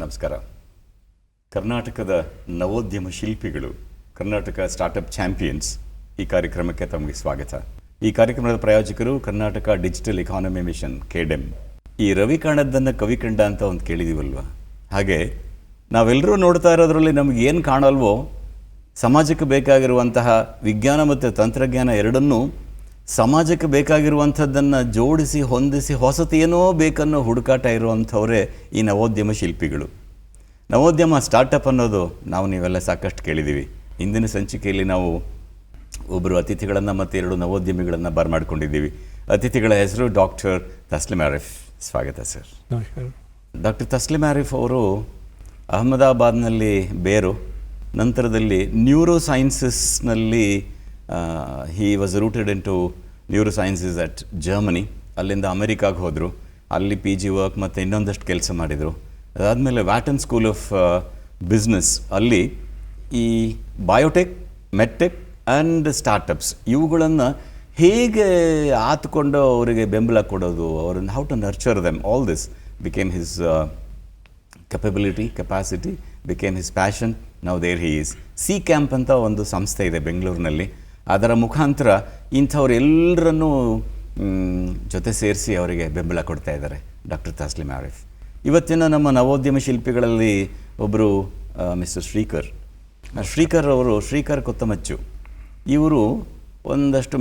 ನಮಸ್ಕಾರ. ಕರ್ನಾಟಕದ ನವೋದ್ಯಮ ಶಿಲ್ಪಿಗಳು, ಕರ್ನಾಟಕ ಸ್ಟಾರ್ಟಪ್ ಚಾಂಪಿಯನ್ಸ್ ಈ ಕಾರ್ಯಕ್ರಮಕ್ಕೆ ತಮಗೆ ಸ್ವಾಗತ. ಈ ಕಾರ್ಯಕ್ರಮದ ಪ್ರಾಯೋಜಕರು Karnataka digital economy mission KDEM. ಈ ರವಿ ಕಾಣದ್ದನ್ನು ಕವಿ ಕಂಡ ಅಂತ ಒಂದು ಕೇಳಿದೀವಲ್ವ, ಹಾಗೆ ನಾವೆಲ್ಲರೂ ನೋಡ್ತಾ ಇರೋದ್ರಲ್ಲಿ ನಮ್ಗೆ ಏನು ಕಾಣಲ್ವೋ ಸಮಾಜಕ್ಕೆ ಬೇಕಾಗಿರುವಂತಹ ವಿಜ್ಞಾನ ಮತ್ತು ತಂತ್ರಜ್ಞಾನ ಎರಡನ್ನೂ ಸಮಾಜಕ್ಕೆ ಬೇಕಾಗಿರುವಂಥದ್ದನ್ನು ಜೋಡಿಸಿ ಹೊಂದಿಸಿ ಹೊಸತೇನೋ ಬೇಕನ್ನೋ ಹುಡುಕಾಟ ಇರುವಂಥವರೇ ಈ ನವೋದ್ಯಮ ಶಿಲ್ಪಿಗಳು. ನವೋದ್ಯಮ ಸ್ಟಾರ್ಟಪ್ ಅನ್ನೋದು ನೀವೆಲ್ಲ ಸಾಕಷ್ಟು ಕೇಳಿದ್ದೀವಿ. ಇಂದಿನ ಸಂಚಿಕೆಯಲ್ಲಿ ನಾವು ಒಬ್ಬರು ಅತಿಥಿಗಳನ್ನು ಮತ್ತು 2 ನವೋದ್ಯಮಿಗಳನ್ನು ಬರಮಾಡ್ಕೊಂಡಿದ್ದೀವಿ. ಅತಿಥಿಗಳ ಹೆಸರು ಡಾಕ್ಟರ್ ತಸ್ಲಿಮ್ ಆರಿಫ್. ಸ್ವಾಗತ ಸರ್. ನಮಸ್ಕಾರ. ಡಾಕ್ಟರ್ ತಸ್ಲಿಮ್ ಆರಿಫ್ ಅವರು ಅಹಮದಾಬಾದ್ನಲ್ಲಿ ಬೇರು, ನಂತರದಲ್ಲಿ neuro ಸೈನ್ಸಸ್ನಲ್ಲಿ he was rooted into neurosciences at Germany. ಅಲ್ಲಿಂದ ಅಮೆರಿಕಾಗೆ ಹೋದರು, ಅಲ್ಲಿ PG ವರ್ಕ್ ಮತ್ತು ಇನ್ನೊಂದಷ್ಟು ಕೆಲಸ ಮಾಡಿದರು. ಅದಾದಮೇಲೆ ವ್ಯಾಟನ್ ಸ್ಕೂಲ್ ಆಫ್ ಬಿಸ್ನೆಸ್ ಅಲ್ಲಿ ಈ ಬಯೋಟೆಕ್, ಮೆಡ್ಟೆಕ್ ಆ್ಯಂಡ್ ಸ್ಟಾರ್ಟಪ್ಸ್ ಇವುಗಳನ್ನು ಹೇಗೆ ಆತ್ಕೊಂಡು ಅವರಿಗೆ ಬೆಂಬಲ ಕೊಡೋದು, ಅವರನ್ನು how to nurture them, all this became his capacity, became his passion. Now there he is. C camp ಅಂತ ಒಂದು ಸಂಸ್ಥೆ ಇದೆ ಬೆಂಗಳೂರಿನಲ್ಲಿ. ಅದರ ಮುಖಾಂತರ ಇಂಥವರೆಲ್ಲರನ್ನೂ ಜೊತೆ ಸೇರಿಸಿ ಅವರಿಗೆ ಬೆಂಬಲ ಕೊಡ್ತಾ ಇದ್ದಾರೆ ಡಾಕ್ಟರ್ ತಸ್ಲಿಮ್ ಆರಿಫ್. ಇವತ್ತಿನ ನಮ್ಮ ನವೋದ್ಯಮ ಶಿಲ್ಪಿಗಳಲ್ಲಿ ಒಬ್ಬರು ಮಿಸ್ಟರ್ ಶ್ರೀಕರ್ ಅವರು, ಶ್ರೀಕರ್ ಕೊತ್ತಮಚ್ಚು. ಇವರು ಒಂದಷ್ಟು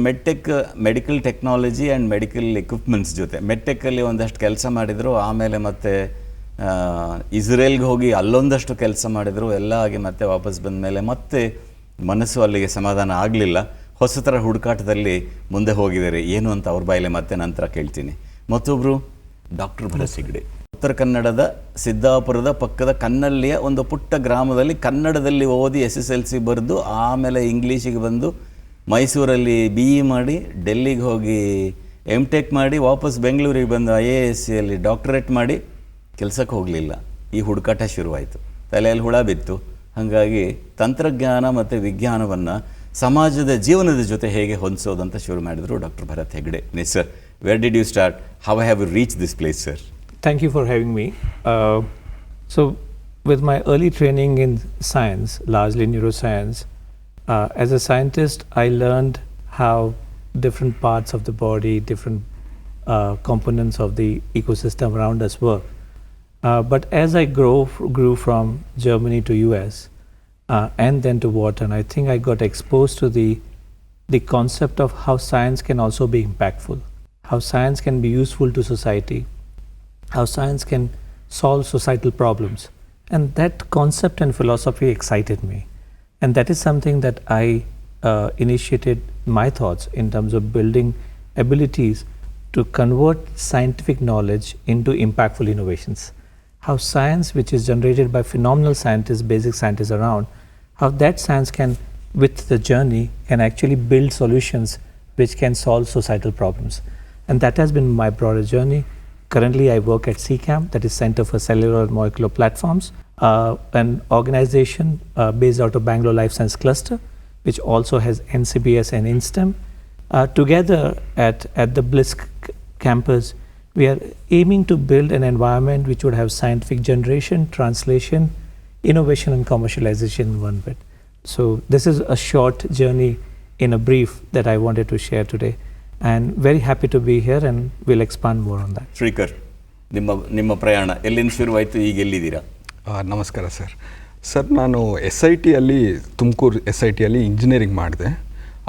medical technology and medical equipments ಜೊತೆ ಮೆಡ್ಟೆಕ್ಕಲ್ಲಿ ಒಂದಷ್ಟು ಕೆಲಸ ಮಾಡಿದರು. ಆಮೇಲೆ ಮತ್ತೆ ಇಸ್ರೇಲ್ಗೆ ಹೋಗಿ ಅಲ್ಲೊಂದಷ್ಟು ಕೆಲಸ ಮಾಡಿದರು. ಎಲ್ಲ ಆಗಿ ಮತ್ತೆ ವಾಪಸ್ ಬಂದ ಮೇಲೆ ಮತ್ತೆ ಮನಸ್ಸು ಅಲ್ಲಿಗೆ ಸಮಾಧಾನ ಆಗಲಿಲ್ಲ. ಹೊಸತರ ಹುಡುಕಾಟದಲ್ಲಿ ಮುಂದೆ ಹೋಗಿದ್ದಾರೆ. ಏನು ಅಂತ ಅವ್ರ ಬಾಯಲ್ಲೇ ಮತ್ತೆ ನಂತರ ಕೇಳ್ತೀನಿ. ಮತ್ತೊಬ್ಬರು ಡಾಕ್ಟರ್ ಭರತ್ ಹೆಗ್ಡೆ. ಉತ್ತರ ಕನ್ನಡದ ಸಿದ್ದಾಪುರದ ಪಕ್ಕದ ಕನ್ನಳ್ಳಿಯ ಒಂದು ಪುಟ್ಟ ಗ್ರಾಮದಲ್ಲಿ ಕನ್ನಡದಲ್ಲಿ ಓದಿ SSLC ಬರೆದು ಆಮೇಲೆ ಇಂಗ್ಲೀಷಿಗೆ ಬಂದು ಮೈಸೂರಲ್ಲಿ BE ಮಾಡಿ ಡೆಲ್ಲಿಗೆ ಹೋಗಿ MTech ಮಾಡಿ ವಾಪಸ್ ಬೆಂಗಳೂರಿಗೆ ಬಂದು IASCಯಲ್ಲಿ ಡಾಕ್ಟರೇಟ್ ಮಾಡಿ ಕೆಲಸಕ್ಕೆ ಹೋಗಲಿಲ್ಲ. ಈ ಹುಡುಕಾಟ ಶುರುವಾಯಿತು. ತಲೆಯಲ್ಲಿ ಹುಳ ಬಿತ್ತು. ಹಾಗಾಗಿ ತಂತ್ರಜ್ಞಾನ ಮತ್ತು ವಿಜ್ಞಾನವನ್ನು ಸಮಾಜದ ಜೀವನದ ಜೊತೆ ಹೇಗೆ ಹೊಂದಿಸೋದಂತ ಶುರು ಮಾಡಿದರು doctor Bharat Hegde. Sir, where did you start? How have you reach this place, sir? Thank you for having me. So, with my early training in science, largely neuroscience, as a scientist, I learned how different parts of the body, different components of the ecosystem around us work. But as I grew from Germany to US and then to Wharton, I think I got exposed to the concept of how science can also be impactful, how science can be useful to society, how science can solve societal problems. And that concept and philosophy excited me. And that is something that I initiated my thoughts in terms of building abilities to convert scientific knowledge into impactful innovations. How science, which is generated by phenomenal scientists, basic scientists around, how that science can, with the journey, can actually build solutions which can solve societal problems. And that has been my broader journey. Currently, I work at CCAM, that is Center for Cellular and Molecular Platforms, an organization based out of Bangalore Life Science Cluster, which also has NCBS and INSTEM. Together at the BLISC campus, we are aiming to build an environment which would have scientific generation, translation, innovation and commercialization in one bit. So this is a short journey in a brief that I wanted to share today, and very happy to be here, and we'll expand more on that. Shrikar, ನಿಮ್ಮ ಪ್ರಯಾಣ ಎಲ್ಲಿಂದ ಶುರುವಾಯಿತು, ಈಗ ಎಲ್ಲಿದ್ದೀರಾ? ನಮಸ್ಕಾರ sir. Sir, ನಾನು SITಯಲ್ಲಿ Tumakuru SITಯಲ್ಲಿ engineering ಮಾಡಿದೆ.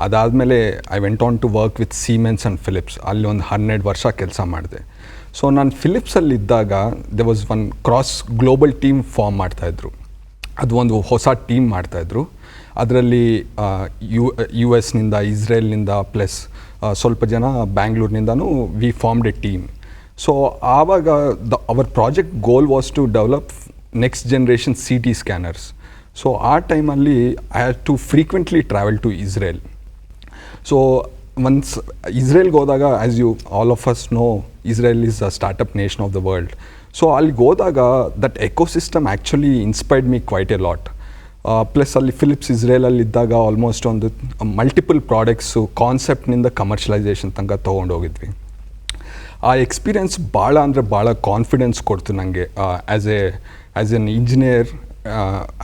ಅದಾದಮೇಲೆ I went on to work with Siemens and Philips. ಅಲ್ಲಿ ಒಂದು 12 ವರ್ಷ ಕೆಲಸ ಮಾಡಿದೆ. ಸೊ ನಾನು ಫಿಲಿಪ್ಸಲ್ಲಿದ್ದಾಗ there was one cross global team form ಮಾಡ್ತಾಯಿದ್ರು. ಅದು ಒಂದು ಹೊಸ ಟೀಮ್ ಮಾಡ್ತಾಯಿದ್ರು. ಅದರಲ್ಲಿ US ನಿಂದ, ಇಸ್ರೇಲ್ನಿಂದ, ಪ್ಲಸ್ ಸ್ವಲ್ಪ ಜನ ಬ್ಯಾಂಗ್ಳೂರ್ನಿಂದನೂ we formed a team. So ಆವಾಗ our project goal was to develop next generation CT scanners. So ಆ ಟೈಮಲ್ಲಿ I had to frequently travel to Israel. So once ಇಸ್ರೇಲ್ಗೆ ಹೋದಾಗ, as you all of us know, Israel is a startup nation of the world. So ಅಲ್ಲಿಗೆ ಹೋದಾಗ that ecosystem actually inspired me quite a lot. Plus ಅಲ್ಲಿ Philips ಇಸ್ರೇಲಲ್ಲಿದ್ದಾಗ almost ಒಂದು multiple products ಕಾನ್ಸೆಪ್ಟ್ನಿಂದ commercialisation ತನಕ ತೊಗೊಂಡೋಗಿದ್ವಿ. ಆ ಎಕ್ಸ್ಪೀರಿಯೆನ್ಸ್ ಭಾಳ ಅಂದರೆ ಭಾಳ ಕಾನ್ಫಿಡೆನ್ಸ್ ಕೊಡ್ತು ನನಗೆ as an engineer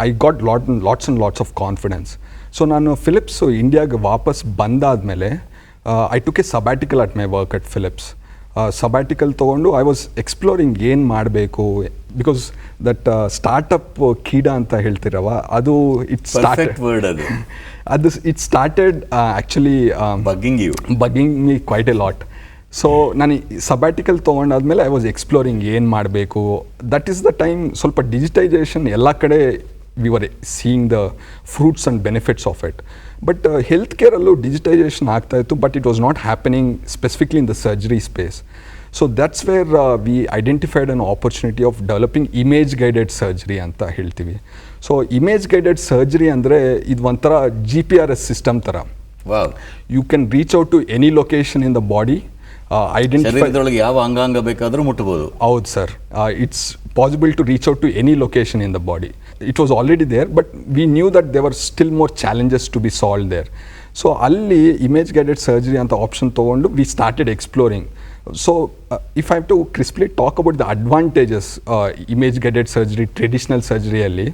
I got lots and lots of confidence. So ನಾನು ಫಿಲಿಪ್ಸು ಇಂಡಿಯಾಗೆ ವಾಪಸ್ ಬಂದಾದಮೇಲೆ I took a sabbatical at my work at Philips. Sabbatical ತೊಗೊಂಡು ಐ ವಾಸ್ ಎಕ್ಸ್ಪ್ಲೋರಿಂಗ್ ಏನು ಮಾಡಬೇಕು, ಬಿಕಾಸ್ ದಟ್ ಸ್ಟಾರ್ಟಪ್ ಕೀಡ ಅಂತ ಹೇಳ್ತಿರವ ಅದು it started actually bugging me quite a lot. So ನಾನು ಸಬ್ಯಾಟಿಕಲ್ ತೊಗೊಂಡಾದ್ಮೇಲೆ ಐ ವಾಸ್ ಎಕ್ಸ್ಪ್ಲೋರಿಂಗ್ ಏನು ಮಾಡಬೇಕು. ದಟ್ ಈಸ್ ದ ಟೈಮ್ ಸ್ವಲ್ಪ ಡಿಜಿಟೈಸೇಷನ್ ಎಲ್ಲ ಕಡೆ we were seeing the fruits and benefits of it. But health ಕೇರಲ್ಲೂ ಡಿಜಿಟೈಸೇಷನ್ ಆಗ್ತಾಯಿತ್ತು, but it was not happening specifically in the surgery space. So that's where we identified an opportunity of developing image guided surgery ಅಂತ ಹೇಳ್ತೀವಿ. So image guided surgery ಅಂದರೆ ಇದು ಒಂಥರ GPRS system ಥರ. You can reach out to any location in the body. ಶರೀರದೊಳಗೆ ಯಾವ ಅಂಗಾಂಗ ಬೇಕಾದರೂ ಮುಟ್ಟಬಹುದು. ಹೌದು sir, it's possible to reach out to any location in the body. It was already there, but we knew that they were still more challenges to be solve there. So ಅಲ್ಲಿ image guided surgery ಅಂತ option ತೊಗೊಂಡು we started exploring. So if I have to crisply talk about the advantages image guided surgery traditional ಸರ್ಜರಿಯಲ್ಲಿ.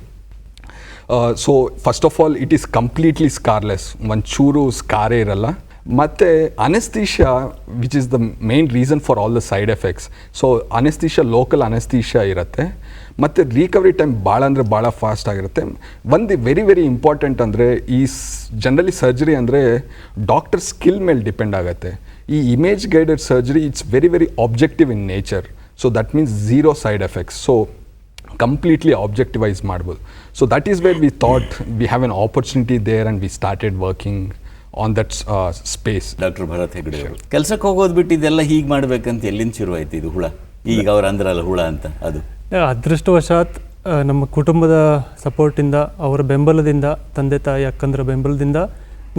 So first of all it is completely scarless, ಒಂಚೂರು ಸ್ಕಾರೇ ಇರಲ್ಲ. ಮತ್ತು anaesthesia which is the main reason for all the side effects. So anaesthesia local anaesthesia ಇರುತ್ತೆ, ಮತ್ತು recovery time ಭಾಳ ಅಂದರೆ ಭಾಳ ಫಾಸ್ಟ್ ಆಗಿರುತ್ತೆ. ಒಂದು ವೆರಿ ಇಂಪಾರ್ಟೆಂಟ್ ಅಂದರೆ ಈ ಜನರಲಿ ಸರ್ಜರಿ ಅಂದರೆ ಡಾಕ್ಟರ್ ಸ್ಕಿಲ್ ಮೇಲೆ ಡಿಪೆಂಡ್ ಆಗುತ್ತೆ. ಈ image guided surgery it's very objective in nature. So that means zero side effects. So completely objectivise ಮಾಡ್ಬೋದು. So that is where we thought we have an opportunity there and we started working on that space. Doctor Bharat Hegde ಅವರು ಕೆಲಸಕ್ಕೆ ಹೋಗೋದು ಬಿಟ್ಟು ಇದೆಲ್ಲ ಹೀಗೆ ಮಾಡಬೇಕಂತ ಎಲ್ಲಿಂದ ಶುರುವಾಯಿತು ಇದು ಹುಳ? ಈಗ ಅವ್ರು ಅಂದ್ರಲ್ಲ ಹುಳ ಅಂತ, ಅದು ಅದೃಷ್ಟವಶಾತ್ ನಮ್ಮ ಕುಟುಂಬದ ಸಪೋರ್ಟಿಂದ, ಅವರ ಬೆಂಬಲದಿಂದ, ತಂದೆ ತಾಯಿ ಅಕ್ಕಂದರ ಬೆಂಬಲದಿಂದ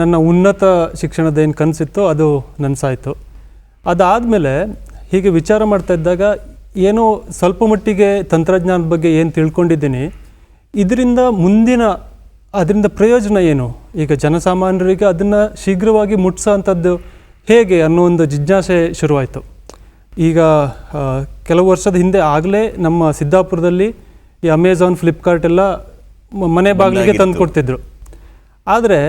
ನನ್ನ ಉನ್ನತ ಶಿಕ್ಷಣದ ಏನು ಕನಸಿತ್ತು ಅದು ನನಸಾಯಿತು. ಅದಾದಮೇಲೆ ಹೀಗೆ ವಿಚಾರ ಮಾಡ್ತಾ ಇದ್ದಾಗ ಏನೋ ಸ್ವಲ್ಪ ಮಟ್ಟಿಗೆ ತಂತ್ರಜ್ಞಾನದ ಬಗ್ಗೆ ಏನು ತಿಳ್ಕೊಂಡಿದ್ದೀನಿ, ಇದರಿಂದ ಅದರಿಂದ ಪ್ರಯೋಜನ ಏನು, ಈಗ ಜನಸಾಮಾನ್ಯರಿಗೆ ಅದನ್ನು ಶೀಘ್ರವಾಗಿ ಮುಟ್ಸೋ ಅಂಥದ್ದು ಹೇಗೆ ಅನ್ನೋ ಒಂದು ಜಿಜ್ಞಾಸೆ ಶುರುವಾಯಿತು. ಈಗ ಕೆಲವು ವರ್ಷದ ಹಿಂದೆ ಆಗಲೇ ನಮ್ಮ ಸಿದ್ದಾಪುರದಲ್ಲಿ ಈ ಅಮೆಝಾನ್, ಫ್ಲಿಪ್ಕಾರ್ಟ್ ಎಲ್ಲ ಮನೆ ಬಾಗಿಲಿಗೆ ತಂದು ಕೊಡ್ತಿದ್ರು. ಆದರೆ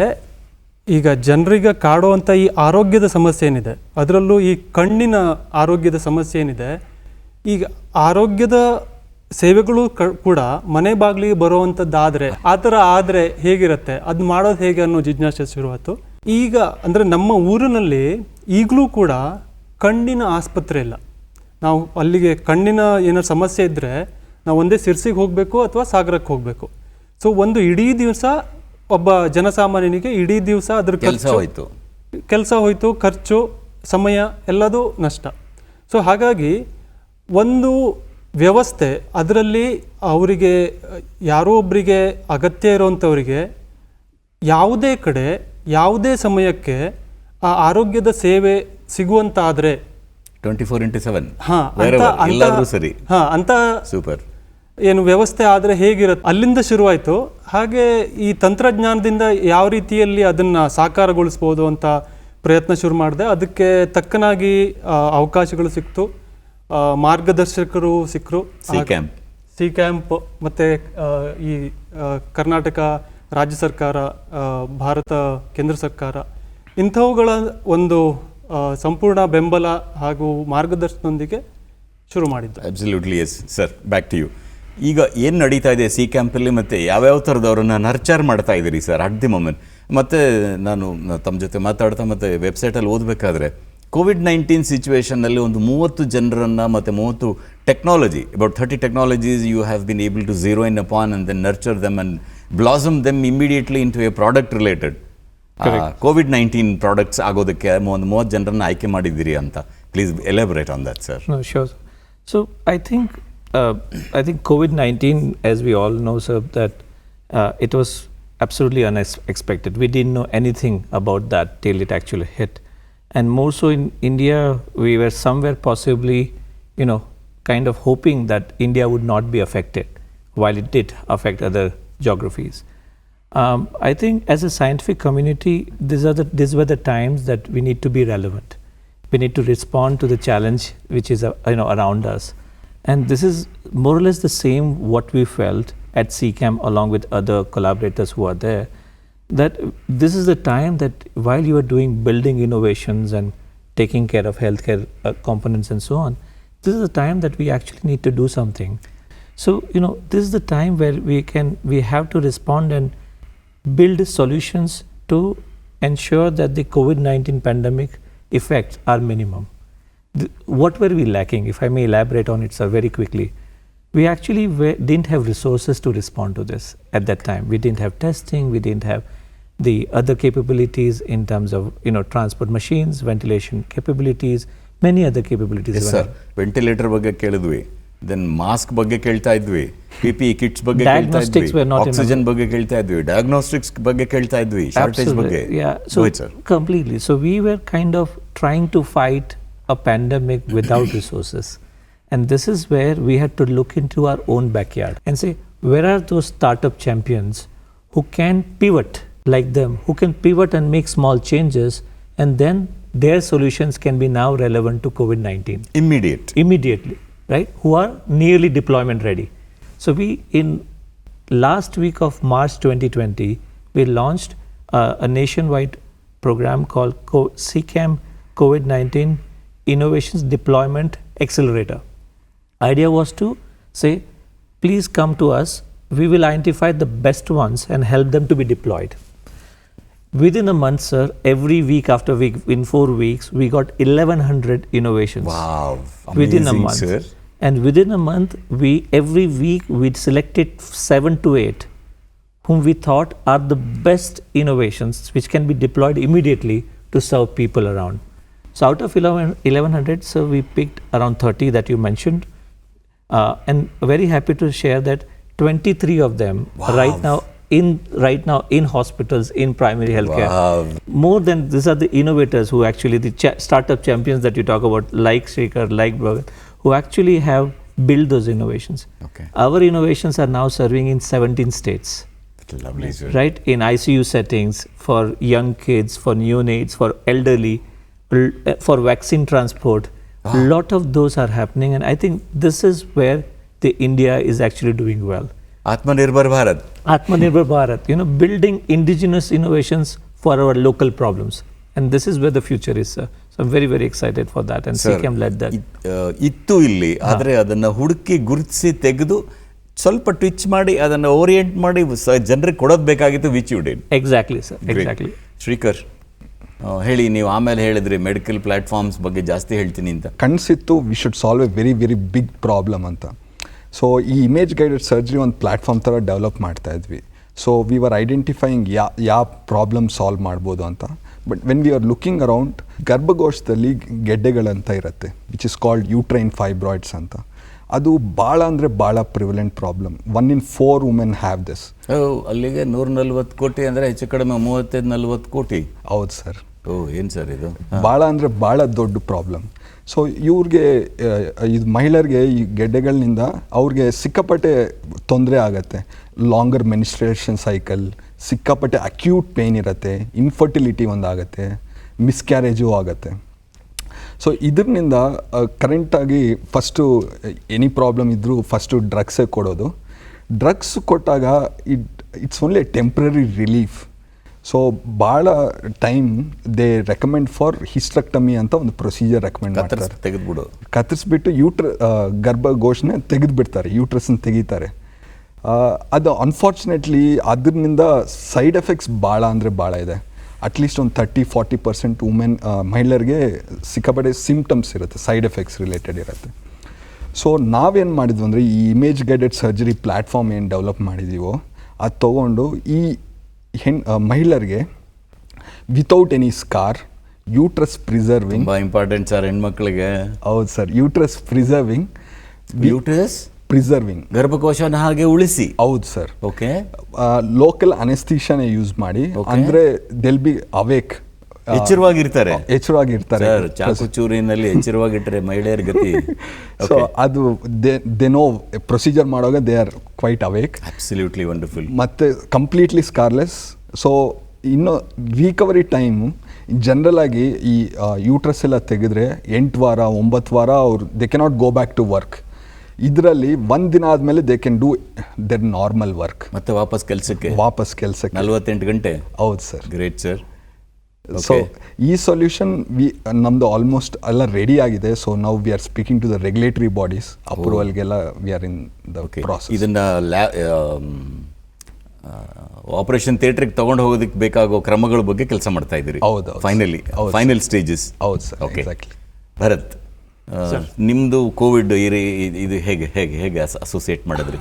ಈಗ ಜನರಿಗೆ ಕಾಡುವಂಥ ಈ ಆರೋಗ್ಯದ ಸಮಸ್ಯೆ ಏನಿದೆ, ಅದರಲ್ಲೂ ಈ ಕಣ್ಣಿನ ಆರೋಗ್ಯದ ಸಮಸ್ಯೆ ಏನಿದೆ, ಈಗ ಆರೋಗ್ಯದ ಸೇವೆಗಳು ಕೂಡ ಮನೆ ಬಾಗಿಲಿಗೆ ಬರುವಂಥದ್ದಾದರೆ ಆ ಥರ ಆದರೆ ಹೇಗಿರುತ್ತೆ, ಅದು ಮಾಡೋದು ಹೇಗೆ ಅನ್ನೋ ಜಿಜ್ಞಾಸೆ ಶುರುವಾಯಿತು. ಈಗ ಅಂದರೆ ನಮ್ಮ ಊರಿನಲ್ಲಿ ಈಗಲೂ ಕೂಡ ಕಣ್ಣಿನ ಆಸ್ಪತ್ರೆ ಇಲ್ಲ. ನಾವು ಅಲ್ಲಿಗೆ ಕಣ್ಣಿನ ಏನಾದ್ರು ಸಮಸ್ಯೆ ಇದ್ದರೆ ನಾವು ಒಂದೇ ಸಿರ್ಸಿಗೆ ಹೋಗಬೇಕು ಅಥವಾ ಸಾಗರಕ್ಕೆ ಹೋಗಬೇಕು. ಸೊ ಒಂದು ಇಡೀ ದಿವಸ ಒಬ್ಬ ಜನಸಾಮಾನ್ಯನಿಗೆ ಇಡೀ ದಿವಸ ಅದ್ರ ಕೆಲಸ ಹೋಯಿತು, ಖರ್ಚು, ಸಮಯ ಎಲ್ಲದೂ ನಷ್ಟ. ಸೊ ಹಾಗಾಗಿ ಒಂದು ವ್ಯವಸ್ಥೆ, ಅದರಲ್ಲಿ ಅವರಿಗೆ ಯಾರೋ ಒಬ್ಬರಿಗೆ ಅಗತ್ಯ ಇರೋವಂಥವರಿಗೆ ಯಾವುದೇ ಕಡೆ ಯಾವುದೇ ಸಮಯಕ್ಕೆ ಆ ಆರೋಗ್ಯದ ಸೇವೆ ಸಿಗುವಂತಾದರೆ 24x7 ಅಂತ ಸೂಪರ್ ಏನು ವ್ಯವಸ್ಥೆ ಆದರೆ ಹೇಗಿರುತ್ತೆ, ಅಲ್ಲಿಂದ ಶುರುವಾಯಿತು. ಹಾಗೆ ಈ ತಂತ್ರಜ್ಞಾನದಿಂದ ಯಾವ ರೀತಿಯಲ್ಲಿ ಅದನ್ನು ಸಾಕಾರಗೊಳಿಸ್ಬೋದು ಅಂತ ಪ್ರಯತ್ನ ಶುರು ಮಾಡಿದೆ. ಅದಕ್ಕೆ ತಕ್ಕನಾಗಿ ಅವಕಾಶಗಳು ಸಿಕ್ತು, ಮಾರ್ಗದರ್ಶಕರು ಸಿಕ್ಕರು. ಸಿ ಕ್ಯಾಂಪ್ ಮತ್ತು ಈ ಕರ್ನಾಟಕ ರಾಜ್ಯ ಸರ್ಕಾರ, ಭಾರತ ಕೇಂದ್ರ ಸರ್ಕಾರ, ಇಂಥವುಗಳ ಒಂದು ಸಂಪೂರ್ಣ ಬೆಂಬಲ ಹಾಗೂ ಮಾರ್ಗದರ್ಶನದೊಂದಿಗೆ ಶುರು ಮಾಡಿದ್ದು. Absolutely yes sir. Back to you. ಈಗ ಏನು ನಡೀತಾ ಇದೆ ಸಿ ಕ್ಯಾಂಪಲ್ಲಿ, ಮತ್ತು ಯಾವ್ಯಾವ ಥರದವ್ರನ್ನ ನರ್ಚರ್ ಮಾಡ್ತಾ ಇದ್ದೀರಿ ಸರ್ ಅಟ್ ದಿ ಮೊಮೆಂಟ್? ಮತ್ತು ನಾನು ತಮ್ಮ ಜೊತೆ ಮಾತಾಡ್ತಾ ಮತ್ತು ವೆಬ್ಸೈಟಲ್ಲಿ ಓದಬೇಕಾದ್ರೆ ಕೋವಿಡ್-19 ಸಿಚುವೇಷನ್ನಲ್ಲಿ ಒಂದು 30 ಜನರನ್ನು ಮತ್ತು 30 technology, about 30 technologies you have been able to zero in upon and then nurture them and blossom them immediately into a product related ಕೋವಿಡ್-19 ಪ್ರಾಡಕ್ಟ್ಸ್ ಆಗೋದಕ್ಕೆ ಒಂದು 30 ಜನರನ್ನು ಆಯ್ಕೆ ಮಾಡಿದ್ದೀರಿ ಅಂತ. Please elaborate on that sir. Sure. So I think COVID-19, as we all know, sir, that it was absolutely unexpected. We didn't know anything about that till it actually hit. And more so in India, we were somewhere possibly, kind of hoping that India would not be affected, while it did affect other geographies. I think as a scientific community, these were the times that we need to be relevant. We need to respond to the challenge which is around us. And this is more or less the same what we felt at CCAM along with other collaborators who are there, that this is the time that while you are building innovations and taking care of healthcare components and so on, this is the time that we actually need to do something. So, this is the time where we have to respond and build solutions to ensure that the COVID-19 pandemic effects are minimum. What were we lacking? If I may elaborate on it, sir, very quickly. We actually didn't have resources to respond to this at that time. We didn't have testing, we didn't have the other capabilities in terms of transport machines, ventilation capabilities, many other capabilities. Yes, sir. Ventilator ಬಗ್ಗೆ ಕೇಳಿದ್ವಿ, then mask ಬಗ್ಗೆ ಕೇಳ್ತಾ ಇದ್ವಿ, PPE kits ಬಗ್ಗೆ ಕೇಳ್ತಾ ಇದ್ವಿ, oxygen ಬಗ್ಗೆ ಕೇಳ್ತಾ ಇದ್ವಿ, diagnostics ಬಗ್ಗೆ ಕೇಳ್ತಾ ಇದ್ವಿ, shortage ಬಗ್ಗೆ. Yeah, so completely. So we were kind of trying to fight a pandemic without resources. And this is where we had to look into our own backyard and say, where are those startup champions who can pivot like them, who can pivot and make small changes, and then their solutions can be now relevant to COVID-19. Immediately, right? Who are nearly deployment ready. So we, in last week of March 2020, we launched a nationwide program called CCAM COVID-19 Innovations Deployment Accelerator. Idea was to say, please come to us, we will identify the best ones and help them to be deployed. Within a month, sir, every week after week, in 4 weeks, we got 1,100 innovations. Wow, amazing, within a month. Sir. And within a month, every week we selected 7 to 8 whom we thought are the best innovations which can be deployed immediately to serve people around. So out of 1,100, so we picked around 30 that you mentioned. And very happy to share that 23 of them right now in hospitals, in primary healthcare. Wow. More than these are the innovators who actually the startup champions that you talk about, like Shekhar, like Bhagat, who actually have built those innovations. Okay. Our innovations are now serving in 17 states. Lovely, sir. Right, in ICU settings, for young kids, for neonates, for elderly, for vaccine transport. A lot of those are happening, and I think this is where the India is actually doing well. Atmanirbhar Bharat. Building indigenous innovations for our local problems. And this is where the future is, sir. So I'm very, very excited for that. And CCAM led that. ಇತ್ತು ಇಲ್ಲಿ, ಆದರೆ ಅದನ್ನು ಹುಡುಕಿ ಗುರುತಿಸಿ ತೆಗೆದು ಸ್ವಲ್ಪ tweet ಮಾಡಿ ಅದನ್ನು ಓರಿಯೆಂಟ್ ಮಾಡಿ ಜನರಿಗೆ ಕೊಡೋದು ಬೇಕಾಗಿತ್ತು, which you did. Exactly sir, exactly. Shrikar ಹೇಳಿ, ನೀವು ಆಮೇಲೆ ಹೇಳಿದ್ರಿ ಮೆಡಿಕಲ್ ಪ್ಲಾಟ್ಫಾರ್ಮ್ಸ್ ಬಗ್ಗೆ ಜಾಸ್ತಿ ಹೇಳ್ತೀನಿ ಅಂತ. ಕನಸಿತ್ತು we should solve a very very big problem ಅಂತ. ಸೊ ಈ ಇಮೇಜ್ ಗೈಡೆಡ್ ಸರ್ಜರಿ ಒಂದು ಪ್ಲ್ಯಾಟ್ಫಾರ್ಮ್ ಥರ ಡೆವಲಪ್ ಮಾಡ್ತಾ ಇದ್ವಿ. ಸೊ ವಿ ಆರ್ ಐಡೆಂಟಿಫೈಯಿಂಗ್ ಯಾವ ಪ್ರಾಬ್ಲಮ್ ಸಾಲ್ವ್ ಮಾಡ್ಬೋದು ಅಂತ. But when we are looking around, ಗರ್ಭಕೋಶದಲ್ಲಿ ಗೆಡ್ಡೆಗಳಂತ ಇರುತ್ತೆ, which is called uterine fibroids ಅಂತ. ಅದು ಭಾಳ ಅಂದರೆ ಭಾಳ prevalent problem. 1 in 4 women have this. ಅಲ್ಲಿಗೆ 140 ಕೋಟಿ ಅಂದರೆ ಹೆಚ್ಚು ಕಡಿಮೆ 35-40 ಕೋಟಿ. ಹೌದು ಸರ್. ಏನು ಸರ್ ಇದು? ಭಾಳ ಅಂದರೆ ಭಾಳ ದೊಡ್ಡ ಪ್ರಾಬ್ಲಮ್. ಸೊ ಇವ್ರಿಗೆ, ಇದು ಮಹಿಳೆಯರಿಗೆ ಈ ಗೆಡ್ಡೆಗಳಿಂದ ಅವ್ರಿಗೆ ಸಿಕ್ಕಾಪಟ್ಟೆ ತೊಂದರೆ ಆಗುತ್ತೆ. ಲಾಂಗರ್ ಮೆನ್ಸ್ಟ್ರೇಷನ್ ಸೈಕಲ್, ಸಿಕ್ಕಾಪಟ್ಟೆ ಅಕ್ಯೂಟ್ ಪೇಯ್ನ್ ಇರುತ್ತೆ, ಇನ್ಫರ್ಟಿಲಿಟಿ ಒಂದಾಗುತ್ತೆ, ಮಿಸ್ಕ್ಯಾರೇಜು ಆಗುತ್ತೆ. ಸೊ ಇದರಿಂದ ಕರೆಂಟಾಗಿ ಫಸ್ಟು ಎನಿ ಪ್ರಾಬ್ಲಮ್ ಇದ್ದರೂ ಫಸ್ಟು ಡ್ರಗ್ಸೇ ಕೊಡೋದು. ಡ್ರಗ್ಸ್ ಕೊಟ್ಟಾಗ it's only a temporary relief. So ಭಾಳ time they recommend for hysterectomy ಅಂತ ಒಂದು ಪ್ರೊಸೀಜರ್ ರೆಕಮೆಂಡ್ ಮಾಡ್ತಾರೆ. ಕತ್ತರಿಸ್ಬಿಟ್ಟು ಗರ್ಭಕೋಶನೇ ತೆಗೆದುಬಿಡ್ತಾರೆ, ಯೂಟ್ರಸ್ನ ತೆಗಿತಾರೆ. ಅದು ಅನ್ಫಾರ್ಚುನೇಟ್ಲಿ ಅದರಿಂದ ಸೈಡ್ ಎಫೆಕ್ಟ್ಸ್ ಭಾಳ ಅಂದರೆ ಭಾಳ ಇದೆ. ಅಟ್ಲೀಸ್ಟ್ ಒಂದು 30-40% ವುಮೆನ್ ಮಹಿಳೆಯರಿಗೆ ಸಿಕ್ಕಾಪಟ್ಟೆ ಸಿಂಪ್ಟಮ್ಸ್ ಇರುತ್ತೆ, ಸೈಡ್ ಎಫೆಕ್ಟ್ಸ್ ರಿಲೇಟೆಡ್ ಇರುತ್ತೆ. ಸೊ ನಾವೇನು ಮಾಡಿದ್ವಿ ಅಂದರೆ, ಈ ಇಮೇಜ್ ಗೈಡೆಡ್ ಸರ್ಜರಿ ಪ್ಲ್ಯಾಟ್ಫಾರ್ಮ್ ಏನು ಡೆವಲಪ್ ಮಾಡಿದ್ದೀವೋ ಅದು ತೊಗೊಂಡು ಈ ಮಹಿಳೆಯರಿಗೆ without any scar, uterus preserving. ತುಂಬ ಇಂಪಾರ್ಟೆಂಟ್ ಸರ್ ಹೆಣ್ಮಕ್ಳಿಗೆ. ಹೌದು ಸರ್, ಯೂಟ್ರಸ್ ಪ್ರಿಸರ್ವಿಂಗ್. ಗರ್ಭಕೋಶನ ಹಾಗೆ ಉಳಿಸಿ. ಹೌದು ಸರ್. ಓಕೆ. ಲೋಕಲ್ ಅನೆಸ್ಥೀಷಿಯಾನೇ ಯೂಸ್ ಮಾಡಿ, ಅಂದರೆ ದೆಲ್ ಬಿ ಅವೇಕ್, ಎಚ್ಚರವಾಗಿರ್ತಾರೆ. ಸರ್, ಚಾಕುಚೂರಿನಲ್ಲಿ ಎಚ್ಚರವಾಗಿಟ್ಟರೆ ಮಹಿಳೆಯರ ಗತಿ. ಸೊ ಅದು ದೇ ನೋ ಪ್ರೊಸೀಜರ್ ಮಾಡುವಾಗ they are quite awake. Absolutely wonderful. ಮತ್ತು ಕಂಪ್ಲೀಟ್ಲಿ ಸ್ಕಾರ್ಲೆಸ್. ಸೊ ಇನ್ನು ರಿಕವರಿ ಟೈಮು ಜನರಲ್ ಆಗಿ ಈ ಯೂಟ್ರಸ್ ಎಲ್ಲ ತೆಗೆದ್ರೆ 8 ವಾರ 9 ವಾರ ಅವ್ರು they cannot go back to work. ಇದರಲ್ಲಿ ಒಂದಿನ ಆದಮೇಲೆ they can do their normal work. ಮತ್ತೆ ವಾಪಸ್ ಕೆಲಸಕ್ಕೆ 48 ಗಂಟೆ. ಹೌದು ಸರ್. Great sir. ಸೊ ಈ ಸೊಲ್ಯೂಷನ್ ನಮ್ಮದು ಆಲ್ಮೋಸ್ಟ್ ಎಲ್ಲ ರೆಡಿ ಆಗಿದೆ. ಸೊ ನಾವು we are speaking to the regulatory bodies ಅಪ್ರೂವಲ್ಗೆಲ್ಲ we are in the process. ಇದನ್ನ ಆಪರೇಷನ್ ಥಿಯೇಟ್ರಿಗೆ ತಗೊಂಡು ಹೋಗೋದಕ್ಕೆ ಬೇಕಾಗೋ ಕ್ರಮಗಳ ಬಗ್ಗೆ ಕೆಲಸ ಮಾಡ್ತಾ ಇದ್ದೀರಿ. ಹೌದು. Final stages. ಹೌದು ಸರ್. ಓಕೆ. ಎಕ್ಸಾಕ್ಟ್ಲಿ. ಭರತ್, ನಿಮ್ಮದು ಕೋವಿಡ್ ಇದು ಹೇಗೆ ಹೇಗೆ ಹೇಗೆ ಅಸೋಸಿಯೇಟ್ ಮಾಡಿದ್ರಿ?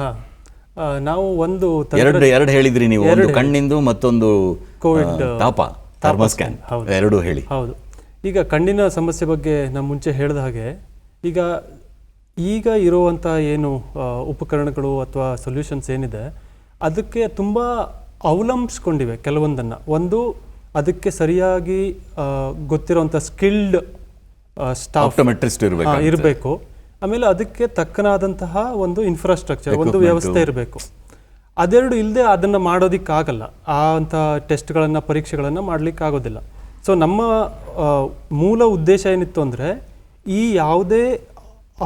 ನಾವು ಒಂದು ಎರಡು ಹೇಳಿದ್ರಿ ನೀವು, ಒಂದು ಕಣ್ಣಿಂದು ಮತ್ತೊಂದು ಕೋವಿಡ್ ಥರ್ಮಲ್ ಸ್ಕ್ಯಾನ್, ಎರಡು ಹೇಳಿ. ಹೌದು. ಈಗ ಕಣ್ಣಿನ ಸಮಸ್ಯೆ ಬಗ್ಗೆ ನಾನು ಮುಂಚೆ ಹೇಳಿದ ಹಾಗೆ ಈಗ ಇರುವಂಥ ಏನು ಉಪಕರಣಗಳು ಅಥವಾ ಸೊಲ್ಯೂಷನ್ಸ್ ಏನಿದೆ ಅದಕ್ಕೆ ತುಂಬ ಅವಲಂಬಿಸ್ಕೊಂಡಿವೆ ಕೆಲವೊಂದನ್ನು. ಒಂದು ಅದಕ್ಕೆ ಸರಿಯಾಗಿ ಗೊತ್ತಿರೋಂಥ ಸ್ಕಿಲ್ಡ್ ಸ್ಟಾಫ್ ಇರಬೇಕು. ಆಮೇಲೆ ಅದಕ್ಕೆ ತಕ್ಕನಾದಂತಹ ಒಂದು ಇನ್ಫ್ರಾಸ್ಟ್ರಕ್ಚರ್, ಒಂದು ವ್ಯವಸ್ಥೆ ಇರಬೇಕು. ಅದೆರಡು ಇಲ್ಲದೆ ಅದನ್ನು ಮಾಡೋದಕ್ಕಾಗಲ್ಲ. ಆ ಅಂಥ ಟೆಸ್ಟ್ಗಳನ್ನು, ಪರೀಕ್ಷೆಗಳನ್ನು ಮಾಡಲಿಕ್ಕಾಗೋದಿಲ್ಲ. ಸೊ ನಮ್ಮ ಮೂಲ ಉದ್ದೇಶ ಏನಿತ್ತು ಅಂದರೆ ಈ ಯಾವುದೇ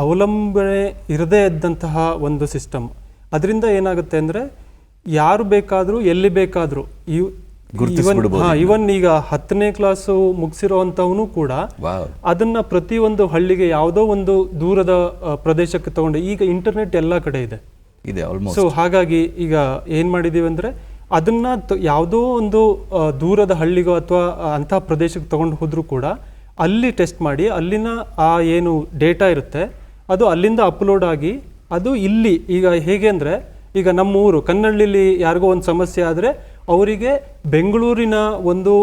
ಅವಲಂಬನೆ ಇರದೇ ಇದ್ದಂತಹ ಒಂದು ಸಿಸ್ಟಮ್, ಅದರಿಂದ ಏನಾಗುತ್ತೆ ಅಂದರೆ ಯಾರು ಬೇಕಾದರೂ ಎಲ್ಲಿ ಬೇಕಾದರೂ ಇವನ್ ಈಗ 10ನೇ ಕ್ಲಾಸು ಮುಗಿಸಿರೋವಂಥವನು ಕೂಡ ಅದನ್ನ ಪ್ರತಿಯೊಂದು ಹಳ್ಳಿಗೆ ಯಾವುದೋ ಒಂದು ದೂರದ ಪ್ರದೇಶಕ್ಕೆ ತಗೊಂಡು, ಈಗ ಇಂಟರ್ನೆಟ್ ಎಲ್ಲ ಕಡೆ ಇದೆ. ಸೊ ಹಾಗಾಗಿ ಈಗ ಏನ್ ಮಾಡಿದೀವಿ ಅಂದ್ರೆ ಅದನ್ನ ಯಾವುದೋ ಒಂದು ದೂರದ ಹಳ್ಳಿಗೋ ಅಥವಾ ಅಂತಹ ಪ್ರದೇಶಕ್ಕೆ ತಗೊಂಡು ಹೋದ್ರೂ ಕೂಡ ಅಲ್ಲಿ ಟೆಸ್ಟ್ ಮಾಡಿ ಅಲ್ಲಿನ ಆ ಏನು ಡೇಟಾ ಇರುತ್ತೆ ಅದು ಅಲ್ಲಿಂದ ಅಪ್ಲೋಡ್ ಆಗಿ ಅದು ಇಲ್ಲಿ ಈಗ ಹೇಗೆ ಅಂದರೆ ಈಗ ನಮ್ಮ ಊರು ಕನ್ನಳ್ಳಿಲಿ ಯಾರಿಗೋ ಒಂದು ಸಮಸ್ಯೆ ಆದರೆ ಅವರಿಗೆ ಬೆಂಗಳೂರಿನ ಒಂದು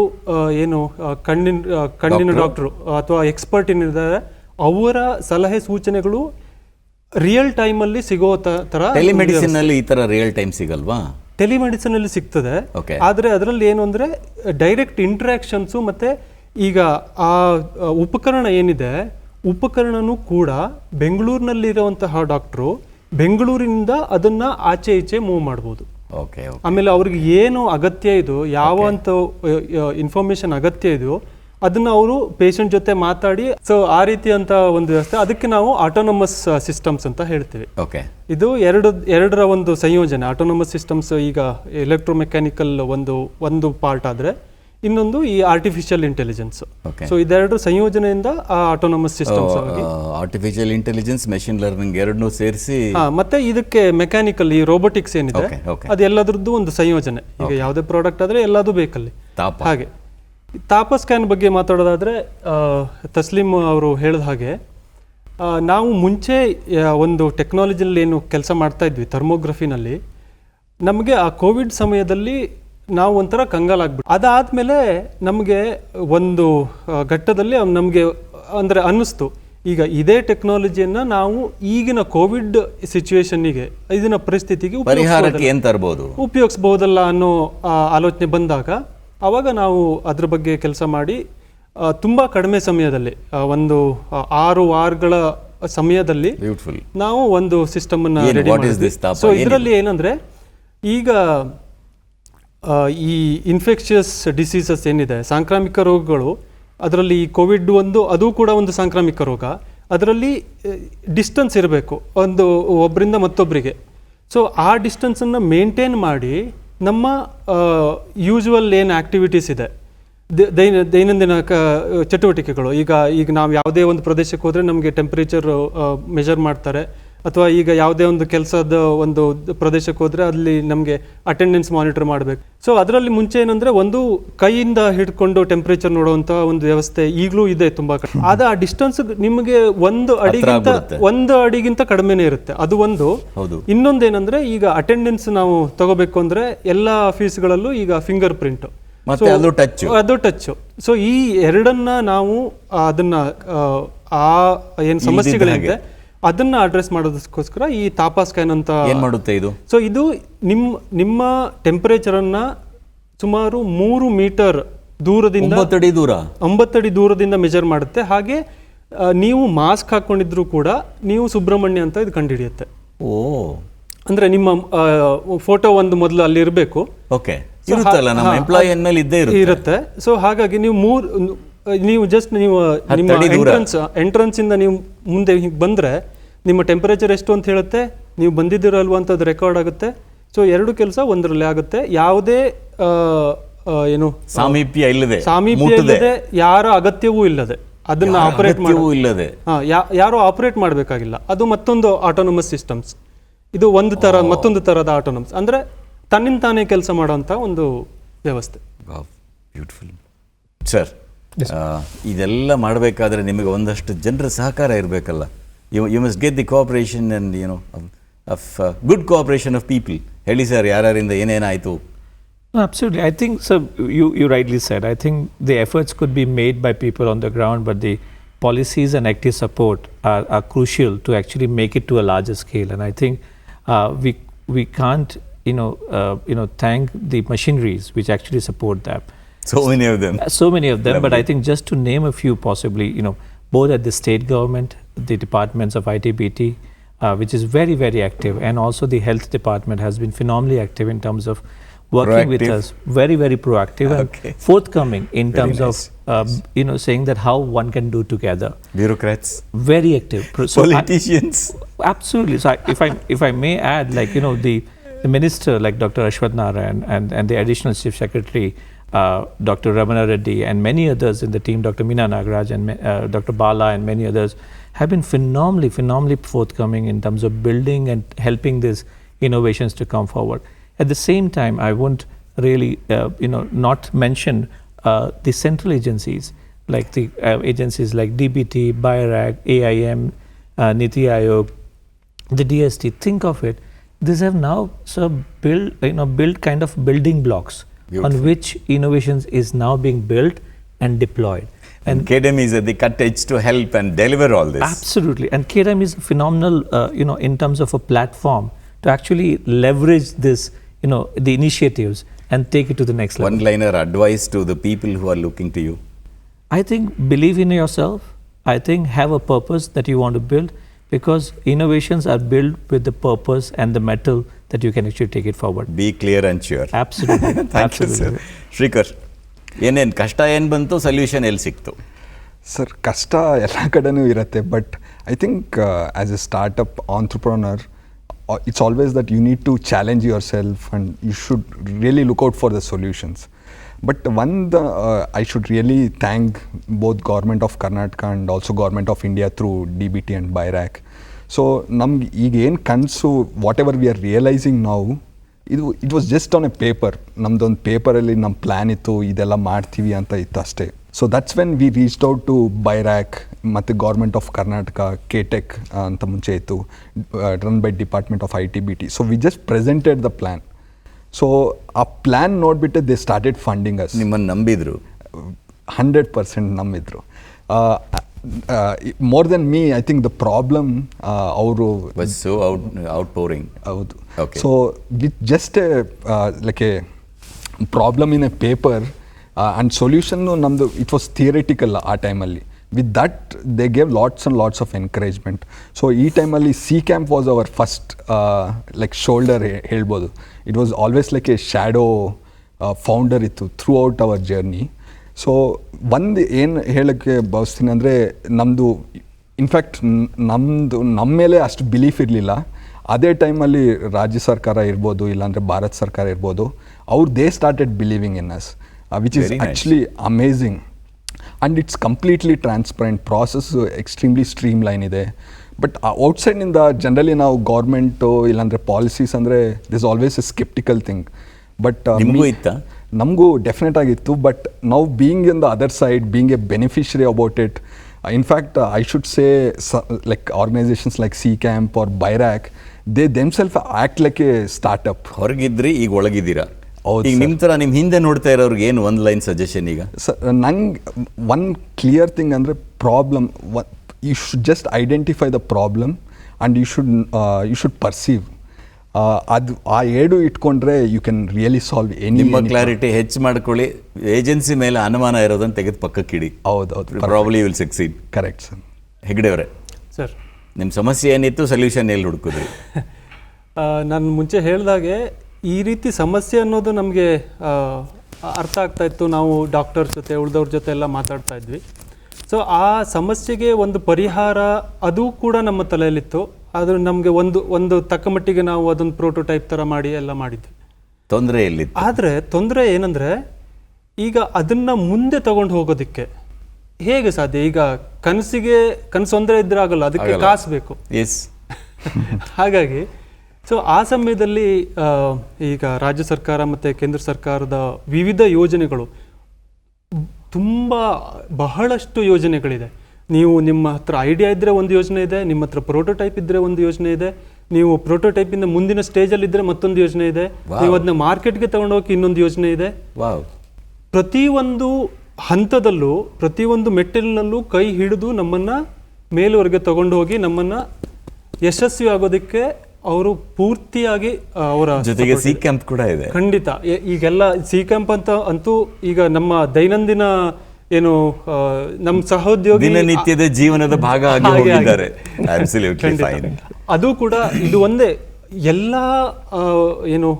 ಏನು ಕಣ್ಣಿನ ಡಾಕ್ಟ್ರು ಅಥವಾ ಎಕ್ಸ್ಪರ್ಟ್ ಏನಿದ್ದಾರೆ ಅವರ ಸಲಹೆ ಸೂಚನೆಗಳು ರಿಯಲ್ ಟೈಮಲ್ಲಿ ಸಿಗೋ ತರ. ಟೆಲಿಮೆಡಿಸಿನ್ ಅಲ್ಲಿ ಈ ತರ ರಿಯಲ್ ಟೈಮ್ ಸಿಗಲ್ವಾ? ಟೆಲಿಮೆಡಿಸಿನ್ ಅಲ್ಲಿ ಸಿಗ್ತದೆ, ಆದರೆ ಅದರಲ್ಲಿ ಏನು ಅಂದರೆ ಡೈರೆಕ್ಟ್ ಇಂಟ್ರಾಕ್ಷನ್ಸು ಮತ್ತು ಈಗ ಆ ಉಪಕರಣ ಏನಿದೆ ಉಪಕರಣನೂ ಕೂಡ ಬೆಂಗಳೂರಿನಲ್ಲಿರುವಂತಹ ಡಾಕ್ಟ್ರು ಬೆಂಗಳೂರಿನಿಂದ ಅದನ್ನ ಆಚೆ ಈಚೆ ಮೂವ್ ಮಾಡ್ಬೋದು. ಆಮೇಲೆ ಅವ್ರಿಗೆ ಏನು ಅಗತ್ಯ ಇದೋ ಯಾವ ಅಂತ ಇನ್ಫಾರ್ಮೇಶನ್ ಅಗತ್ಯ ಇದೆಯೋ ಅದನ್ನ ಅವರು ಪೇಷಂಟ್ ಜೊತೆ ಮಾತಾಡಿ, ಸೊ ಆ ರೀತಿಯಂತ ಒಂದು ವ್ಯವಸ್ಥೆ, ಅದಕ್ಕೆ ನಾವು ಆಟೋನಮಸ್ ಸಿಸ್ಟಮ್ಸ್ ಅಂತ ಹೇಳ್ತೀವಿ. ಇದು ಎರಡರ ಒಂದು ಸಂಯೋಜನೆ. ಆಟೋನಮಸ್ ಸಿಸ್ಟಮ್ಸ್ ಈಗ ಎಲೆಕ್ಟ್ರೋಮೆಕ್ಯಾನಿಕಲ್ ಒಂದು ಪಾರ್ಟ್ ಆದ್ರೆ ಇನ್ನೊಂದು ಈ ಆರ್ಟಿಫಿಷಿಯಲ್ ಇಂಟೆಲಿಜೆನ್ಸ್. ಸೊ ಇದೆರಡು ಸಂಯೋಜನೆಯಿಂದ ಆ ಆಟೋನಮಸ್ ಸಿಸ್ಟಮ್ಸ್ ಆಗಿ ಆರ್ಟಿಫಿಷಿಯಲ್ ಇಂಟೆಲಿಜೆನ್ಸ್, ಮೆಷಿನ್ ಲರ್ನಿಂಗ್ ಎರಡನ್ನೂ ಸೇರಿಸಿ ಮತ್ತೆ ಇದಕ್ಕೆ ಮೆಕ್ಯಾನಿಕಲ್ ಈ ರೋಬೋಟಿಕ್ಸ್ ಏನಿದೆ ಅದೆಲ್ಲದ್ರದ್ದು ಒಂದು ಸಂಯೋಜನೆ. ಈಗ ಯಾವುದೇ ಪ್ರಾಡಕ್ಟ್ ಆದ್ರೆ ಎಲ್ಲದೂ ಬೇಕಲ್ಲಿ. ಹಾಗೆ ತಾಪ ಸ್ಕ್ಯಾನ್ ಬಗ್ಗೆ ಮಾತಾಡೋದಾದ್ರೆ ತಸ್ಲೀಮ್ ಅವರು ಹೇಳಿದ ಹಾಗೆ ನಾವು ಮುಂಚೆ ಒಂದು ಟೆಕ್ನಾಲಜಿನಲ್ಲಿ ಏನು ಕೆಲಸ ಮಾಡ್ತಾ ಇದ್ವಿ ಥರ್ಮೋಗ್ರಫಿನಲ್ಲಿ, ನಮಗೆ ಆ ಕೋವಿಡ್ ಸಮಯದಲ್ಲಿ ನಾವು ಒಂಥರ ಕಂಗಾಲಾಗ್ಬಿಟ್ಟು ಅದಾದಮೇಲೆ ನಮಗೆ ಒಂದು ಘಟ್ಟದಲ್ಲಿ ನಮಗೆ ಅಂದರೆ ಅನ್ನಿಸ್ತು ಈಗ ಇದೇ ಟೆಕ್ನಾಲಜಿಯನ್ನು ನಾವು ಈಗಿನ ಕೋವಿಡ್ ಸಿಚುವೇಶನ್ನಿಗೆ ಇದನ್ನ ಪರಿಸ್ಥಿತಿಗೆ ಉಪಯೋಗಿಸ್ಬೋದಲ್ಲ ಅನ್ನೋ ಆಲೋಚನೆ ಬಂದಾಗ ಆವಾಗ ನಾವು ಅದ್ರ ಬಗ್ಗೆ ಕೆಲಸ ಮಾಡಿ ತುಂಬ ಕಡಿಮೆ ಸಮಯದಲ್ಲಿ ಒಂದು 6 ವಾರಗಳ ಸಮಯದಲ್ಲಿ ನಾವು ಒಂದು ಸಿಸ್ಟಮನ್ನು ರೆಡಿ ಮಾಡಿದ್ವಿ. ಸೊ ಇದರಲ್ಲಿ ಏನಂದರೆ ಈಗ ಈ ಇನ್ಫೆಕ್ಷಿಯಸ್ ಡಿಸೀಸಸ್ ಏನಿದೆ ಸಾಂಕ್ರಾಮಿಕ ರೋಗಗಳು, ಅದರಲ್ಲಿ ಈ ಕೋವಿಡ್ ಅದು ಕೂಡ ಒಂದು ಸಾಂಕ್ರಾಮಿಕ ರೋಗ. ಅದರಲ್ಲಿ ಡಿಸ್ಟೆನ್ಸ್ ಇರಬೇಕು ಒಬ್ಬರಿಂದ ಮತ್ತೊಬ್ಬರಿಗೆ. ಸೊ ಆ ಡಿಸ್ಟೆನ್ಸನ್ನು ಮೇಂಟೈನ್ ಮಾಡಿ ನಮ್ಮ ಯೂಶುವಲ್ ಏನು ಆ್ಯಕ್ಟಿವಿಟೀಸ್ ಇದೆ ದೈನಂದಿನ ಚಟುವಟಿಕೆಗಳು, ಈಗ ನಾವು ಯಾವುದೇ ಒಂದು ಪ್ರದೇಶಕ್ಕೆ ಹೋದರೆ ನಮಗೆ ಟೆಂಪ್ರೇಚರ್ ಮೆಜರ್ ಮಾಡ್ತಾರೆ, ಅಥವಾ ಈಗ ಯಾವುದೇ ಒಂದು ಕೆಲಸದ ಒಂದು ಪ್ರದೇಶಕ್ಕೆ ಹೋದರೆ ಅಲ್ಲಿ ನಮಗೆ ಅಟೆಂಡೆನ್ಸ್ ಮಾನಿಟರ್ ಮಾಡಬೇಕು. ಸೊ ಅದರಲ್ಲಿ ಮುಂಚೆ ಏನಂದರೆ ಒಂದು ಕೈಯಿಂದ ಹಿಡ್ಕೊಂಡು ಟೆಂಪ್ರೇಚರ್ ನೋಡುವಂಥ ಒಂದು ವ್ಯವಸ್ಥೆ ಈಗಲೂ ಇದೆ ತುಂಬ ಕಡಿಮೆ. ಆ ಡಿಸ್ಟೆನ್ಸ್ ನಿಮಗೆ ಒಂದು ಅಡಿಗಿಂತ ಕಡಿಮೆನೇ ಇರುತ್ತೆ. ಅದು ಒಂದು. ಇನ್ನೊಂದೇನಂದ್ರೆ ಈಗ ಅಟೆಂಡೆನ್ಸ್ ನಾವು ತಗೋಬೇಕು ಅಂದರೆ ಎಲ್ಲ ಆಫೀಸ್ಗಳಲ್ಲೂ ಈಗ ಫಿಂಗರ್ ಪ್ರಿಂಟ್, ಅದು ಟಚ್. ಸೊ ಈ ಎರಡನ್ನ ನಾವು ಅದನ್ನ ಏನು ಸಮಸ್ಯೆಗಳಿದೆ ಅದನ್ನ ಅಡ್ರೆಸ್ ಮಾಡೋದಕ್ಕೋಸ್ಕರ ಈ ತಾಪ ಸ್ಕ್ಯಾನ್ ಅಂತ ಏನ್ ಮಾಡುತ್ತೆ ಇದು. ಸೊ ಇದು ನಿಮ್ಮ ಟೆಂಪರೇಚರ್ ಅನ್ನ ಸುಮಾರು 3 ಮೀಟರ್ ದೂರದಿಂದ 9 ಅಡಿ ದೂರದಿಂದ ಮೆಜರ್ ಮಾಡುತ್ತೆ. ಹಾಗೆ ನೀವು ಮಾಸ್ಕ್ ಹಾಕೊಂಡಿದ್ರು ಕೂಡ ನೀವು ಸುಬ್ರಹ್ಮಣ್ಯ ಅಂತ ಇದು ಕಂಡುಹಿಡಿಯುತ್ತೆ. ಅಂದ್ರೆ ನಿಮ್ಮ ಫೋಟೋ ಒಂದು ಮೊದಲು ಅಲ್ಲಿ ಇರಬೇಕು, ಇರುತ್ತೆ. ಸೊ ಹಾಗಾಗಿ ನೀವು ಜಸ್ಟ್ ನಿಮ್ಮ ಎಂಟ್ರೆನ್ಸ್ ಇಂದ ನೀವು ಮುಂದೆ ಬಂದ್ರೆ ನಿಮ್ಮ ಟೆಂಪರೇಚರ್ ಎಷ್ಟು ಅಂತ ಹೇಳುತ್ತೆ, ನೀವು ಬಂದಿದ್ದೀರಲ್ವ ಅಂತ ಅದು ರೆಕಾರ್ಡ್ ಆಗುತ್ತೆ. ಸೊ 2 ಕೆಲಸ ಒಂದರಲ್ಲೇ ಆಗುತ್ತೆ. ಯಾವುದೇ ಏನು ಸಾಮೀಪ್ಯ ಇಲ್ಲದೆ, ಯಾರ ಅಗತ್ಯವೂ ಇಲ್ಲದೆ, ಅದನ್ನ ಆಪರೇಟ್ ಇಲ್ಲದೆ ಯಾರು ಆಪರೇಟ್ ಮಾಡಬೇಕಾಗಿಲ್ಲ. ಅದು ಮತ್ತೊಂದು ಆಟೋನಮಸ್ ಸಿಸ್ಟಮ್ಸ್. ಇದು ಮತ್ತೊಂದು ಥರದ ಆಟೋನಮಸ್, ಅಂದರೆ ತನ್ನಿಂದ ತಾನೇ ಕೆಲಸ ಮಾಡುವಂಥ ಒಂದು ವ್ಯವಸ್ಥೆ. Beautiful sir. ಇದೆಲ್ಲ ಮಾಡಬೇಕಾದ್ರೆ ನಿಮಗೆ ಒಂದಷ್ಟು ಜನರ ಸಹಕಾರ ಇರಬೇಕಲ್ಲ. You must get the cooperation and of good cooperation of people. ಹೇಳಿ ಸರ್, ಯಾರ್ಯಾರಿಂದ ಏನೇನಾಯಿತು? No, absolutely. I think, sir, you rightly said, I think the efforts could be made by people on the ground, but the policies and active support are crucial to actually make it to a larger scale. And I think we can't, thank the machineries which actually support that. So many of them. But I think just to name a few possibly, both at the state government, the departments of ITBT, which is very, very active, and also the health department has been phenomenally active in terms of working with us, very, very proactive and forthcoming in terms of, saying that how one can do together. Bureaucrats. Very active. Politicians. Absolutely. So if I may add, the minister like Dr. Ashwath Narayan and the additional chief secretary, Dr. Ramana Reddy, and many others in the team, Dr. Meena Nagaraj and Dr. Bala and many others, have been phenomenally forthcoming in terms of building and helping these innovations to come forward. At the same time, I won't really, not mention the central agencies, like the agencies like DBT, BIRAC, AIM, Niti Aayog, the DST. Think of it. These have now built kind of building blocks. Beautiful. On which innovations is now being built and deployed. And KDM is at the cut edge to help and deliver all this. Absolutely. And KDM is phenomenal, in terms of a platform to actually leverage this, the initiatives and take it to the next level. One-liner advice to the people who are looking to you. I think believe in yourself. I think have a purpose that you want to build, because innovations are built with the purpose and the metal that you can actually take it forward. Be clear and sure. Absolutely. Thank you, sir. Shrikar, ಏನೇನು ಕಷ್ಟ ಏನು ಬಂತು, solution ಎಲ್ಲಿ ಸಿಕ್ತು? Sir, ಕಷ್ಟ ಎಲ್ಲ ಕಡೆನೂ ಇರುತ್ತೆ, but I think as A startup entrepreneur, it's always that you need to challenge yourself and you should really look out for the solutions. But I should really thank both Government of Karnataka and also Government of India through DBT and BIRAC. So ನಮ್ಗೆ ಈಗ ಏನು ಕನಸು, whatever we are realising ನಾವು, it was just on a paper. ನಮ್ಮದೊಂದು ಪೇಪರಲ್ಲಿ ನಮ್ಮ plan ಇತ್ತು, ಇದೆಲ್ಲ ಮಾಡ್ತೀವಿ ಅಂತ ಇತ್ತು ಅಷ್ಟೇ. So that's when we reached out to BIRAC ಮತ್ತು ಗೌರ್ಮೆಂಟ್ ಆಫ್ ಕರ್ನಾಟಕ, KTech ಅಂತ ಮುಂಚೆ ಇತ್ತು, run by department of ITBT. So we just presented the plan. So ಆ ಪ್ಲ್ಯಾನ್ ನೋಡಿಬಿಟ್ಟು ದೇ ಸ್ಟಾರ್ಟೆಡ್ ಫಂಡಿಂಗ್ ಅಸ್. ನಿಮ್ಮನ್ನು ನಂಬಿದ್ರು? 100% ನಂಬಿದ್ರು. More than me, I think the problem ಅವರು outpouring. ಹೌದು. So with just like a problem in a paper and ಸೊಲ್ಯೂಷನ್ನು ನಮ್ಮದು it was theoretical ಆ ಟೈಮಲ್ಲಿ. With that they gave lots and lots of encouragement. So ಈ ಟೈಮಲ್ಲಿ C camp was our first like shoulder ಹೇಳ್ಬೋದು. It was always like a shadow founder ಇತ್ತು throughout our journey. So ಒಂದು ಏನು ಹೇಳೋಕ್ಕೆ ಭಾವಿಸ್ತೀನಿ ಅಂದರೆ, ನಮ್ಮದು ಇನ್ಫ್ಯಾಕ್ಟ್ ನಮ್ಮ ಮೇಲೆ ಅಷ್ಟು ಬಿಲೀಫ್ ಇರಲಿಲ್ಲ. ಅದೇ ಟೈಮಲ್ಲಿ ರಾಜ್ಯ ಸರ್ಕಾರ ಇರ್ಬೋದು, ಇಲ್ಲಾಂದರೆ ಭಾರತ ಸರ್ಕಾರ ಇರ್ಬೋದು, they started believing in us, which is actually amazing. And it's completely transparent process, extremely streamline ಇದೆ. ಬಟ್ ಔಟ್ಸೈಡ್ನಿಂದ ಜನರಲಿ ನಾವು ಗೌರ್ಮೆಂಟು ಇಲ್ಲಾಂದರೆ ಪಾಲಿಸೀಸ್ ಅಂದರೆ this always a sceptical thing. But ನಮಗೂ ಡೆಫಿನೆಟ್ ಆಗಿತ್ತು. ಬಟ್ ನಾವು being in the other side, being a beneficiary about it, in fact I should say like organisations like C camp or BIRAC, they themselves act like a startup. ಹೊರಗಿದ್ರಿ, ಈಗ ಒಳಗಿದ್ದೀರಾ. ಈಗ ನಿಮ್ಮ ಥರ ನಿಮ್ಮ ಹಿಂದೆ ನೋಡ್ತಾ ಇರೋರಿಗೆ ಏನು ಒಂದು ಲೈನ್ ಸಜೆಷನ್? ಈಗ ನಂಗೆ ಒನ್ ಕ್ಲಿಯರ್ ಥಿಂಗ್ ಅಂದರೆ, problem you should just identify the problem and you should perceive. ಅದು ಆ ಏಡು ಇಟ್ಕೊಂಡ್ರೆ you can really solve any. ನಿಮ್ಮ ಕ್ಲಾರಿಟಿ ಹೆಚ್ಚು ಮಾಡ್ಕೊಳ್ಳಿ, ಏಜೆನ್ಸಿ ಮೇಲೆ ಅನುಮಾನ ಇರೋದನ್ನು ತೆಗೆದು ಪಕ್ಕಕ್ಕಿಡಿ. ಹೌದೌದು, probably you will succeed. Correct sir. Hegde ಅವರೇ ಸರ್, ನಿಮ್ಮ ಸಮಸ್ಯೆ ಏನಿತ್ತು, ಸೊಲ್ಯೂಷನ್ ಎಲ್ಲಿ ಹುಡುಕಿದ್ರಿ? ನಾನು ಮುಂಚೆ ಹೇಳಿದಾಗೆ ಈ ರೀತಿ ಸಮಸ್ಯೆ ಅನ್ನೋದು ನಮಗೆ ಅರ್ಥ ಆಗ್ತಾ ಇತ್ತು. ನಾವು ಡಾಕ್ಟರ್ಸ್ ಜೊತೆ, ಉಳಿದವ್ರ ಜೊತೆ ಎಲ್ಲ ಮಾತಾಡ್ತಾ ಇದ್ವಿ. ಸೊ ಆ ಸಮಸ್ಯೆಗೆ ಒಂದು ಪರಿಹಾರ ಅದು ಕೂಡ ನಮ್ಮ ತಲೆಯಲ್ಲಿತ್ತು. ಅದು ನಮಗೆ ಒಂದು ತಕ್ಕ ಮಟ್ಟಿಗೆ ನಾವು ಅದೊಂದು ಪ್ರೋಟೋಟೈಪ್ ಥರ ಮಾಡಿ ಎಲ್ಲ ಮಾಡಿದ್ವಿ. ತೊಂದರೆ ಎಲ್ಲಿ? ಆದರೆ ತೊಂದರೆ ಏನಂದರೆ ಈಗ ಅದನ್ನು ಮುಂದೆ ತಗೊಂಡು ಹೋಗೋದಕ್ಕೆ ಹೇಗೆ ಸಾಧ್ಯ? ಈಗ ಕನಸು ಒಂದೇ ಇದ್ರೆ ಆಗಲ್ಲ, ಅದಕ್ಕೆ ಕಾಸು ಬೇಕು. ಎಸ್. ಹಾಗಾಗಿ ಸೊ ಆ ಸಮಯದಲ್ಲಿ ಈಗ ರಾಜ್ಯ ಸರ್ಕಾರ ಮತ್ತು ಕೇಂದ್ರ ಸರ್ಕಾರದ ವಿವಿಧ ಯೋಜನೆಗಳು ಬಹಳಷ್ಟು ಯೋಜನೆಗಳಿದೆ. ನೀವು ನಿಮ್ಮ ಹತ್ರ ಐಡಿಯಾ ಇದ್ದರೆ ಒಂದು ಯೋಜನೆ ಇದೆ, ನಿಮ್ಮ ಹತ್ರ ಪ್ರೋಟೋಟೈಪ್ ಇದ್ದರೆ ಒಂದು ಯೋಜನೆ ಇದೆ, ನೀವು ಪ್ರೋಟೋಟೈಪಿಂದ ಮುಂದಿನ ಸ್ಟೇಜಲ್ಲಿ ಇದ್ದರೆ ಮತ್ತೊಂದು ಯೋಜನೆ ಇದೆ, ನೀವು ಅದನ್ನ ಮಾರ್ಕೆಟ್ಗೆ ತಗೊಂಡೋಗಿ ಇನ್ನೊಂದು ಯೋಜನೆ ಇದೆ. ಪ್ರತಿಯೊಂದು ಹಂತದಲ್ಲೂ ಪ್ರತಿಯೊಂದು ಮೆಟ್ಟಿಲಿನಲ್ಲೂ ಕೈ ಹಿಡಿದು ನಮ್ಮನ್ನು ಮೇಲುವರೆಗೆ ತಗೊಂಡು ಹೋಗಿ ನಮ್ಮನ್ನು ಯಶಸ್ವಿ ಆಗೋದಕ್ಕೆ ಅವರು ಪೂರ್ತಿಯಾಗಿ ಅವರ ಜೊತೆಗೆ ಸಿ ಕ್ಯಾಂಪ್ ಕೂಡ ಇದೆ. ಖಂಡಿತ. ಈಗೆಲ್ಲ ಸಿ ಕ್ಯಾಂಪ್ ಅಂತೂ ಈಗ ನಮ್ಮ ದೈನಂದಿನ ಏನು ನಮ್ಮ ಸಹೋದ್ಯೋಗಿ ದಿನನಿತ್ಯದ ಜೀವನದ ಭಾಗ ಆಗಿ ಹೋಗಿದ್ದಾರೆ. ಅದು ಕೂಡ ಇದು ಒಂದೇ ಎಲ್ಲ ಏನು